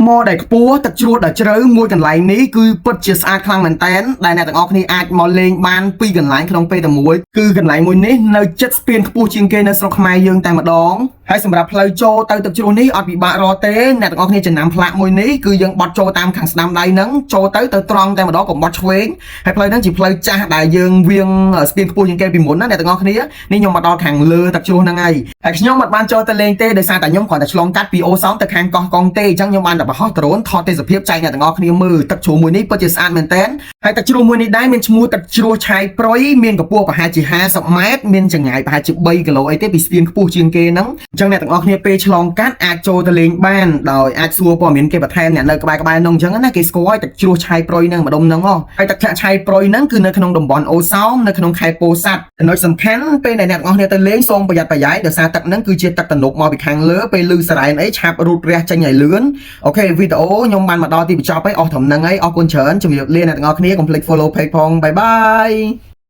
មកដែលខ្ពស់ទឹកជ្រោះដែលជ្រៅមួយកន្លែងនេះគឺពិតជាស្អាតខ្លាំងមែនតើដែលអ្នកទាំងអស់គ្នាអាចមកលេងបានពីរកន្លែងក្នុងពេលតែមួយគឺកន្លែងមួយនេះនៅជិតស្ពានខ្ពស់ជាងគេនៅស្រុកខ្មែរយើងតែម្ដងហើយសម្រាប់ផ្លូវចូលទៅទឹកជ្រោះនេះអត់ពិបាករកទេអ្នកទាំងអស់គ្នាចំណាំផ្លាកមួយនេះគឺយើងបត់ចូលតាមខាងស្ដាំដៃហ្នឹងចូលទៅត្រង់តែម្ដងកុំបត់ឆ្វេងហើយផ្លូវហ្នឹងជាផ្លូវចាស់ដែលយើងវៀងស្ពានខ្ពស់ជាងគេពីមុនណាអ្នកទាំងអស់គ្នានេះខ្ញុំមកដល់ខាងលើទឹកជ្រោះហ្នឹងហើយខ្ញុំមិនបានចូលទៅលេងទេដោយសារតែខ្ញុំគ្រាន់តែឆ្លងកាត់ពីអូសោមទៅខាងកោះកុងទេអញ្ចឹងខ្ញុំបានតែបោះដ្រូនថតទេសភាពចែកអ្នកទាំងអស់គ្នាមើលទឹកជ្រោះមួយនេះពិតជាស្អាតមែនតើហើយទឹកជ្រោះមួយនេះដែរមានឈ្មោះទឹកជ្រោះឆាយព្រុយមានកម្ពស់ប្រហែលជា50ម៉ែត្រមានចម្ងាយប្រហែលជា3គីឡូអីទេពីស្ពានខ្ពស់ជាងគេហ្នឹងអញ្ចឹងអ្នកទាំងអស់គ្នាពេលឆ្លងកាត់អាចចូលទៅលេងបានដោយអាចសួរព័ត៌មានគេបន្ថែមអ្នកនៅក្បែរនោះអញ្ចឹងណាគេស្គាល់ទឹកជ្រោះឆាយព្រុយហ្នឹងម្ដុំហ្នឹងហើយទឹកឆាយព្រុយហ្នឹងគឺនៅក្នុងតំបន់អូសោមនៅក្នុងខេត្តពោធិ៍សាត់ចំណុចសំខាន់ពេលដែលអ្នកទាំងអស់គ្នាទៅលេងសូមប្រយ័ត្នប្រយែងដោយសារទឹកហ្នឹងគឺជាទឹកទំនប់មកពីខាងលើពេលលឺសារ៉ែនអីឆាប់រូតរះចេញឲ្យលឿនអូខេវីដេអូខ្ញុំបានមកដល់ទីបញ្ចប់ហើយអស់ត្រឹមហ្នឹងហើយអរគុណច្រើនជម្រាបលាអ្នកទាំងអស់គ្នាកុំភ្លេច follow page ផងបាយបាយ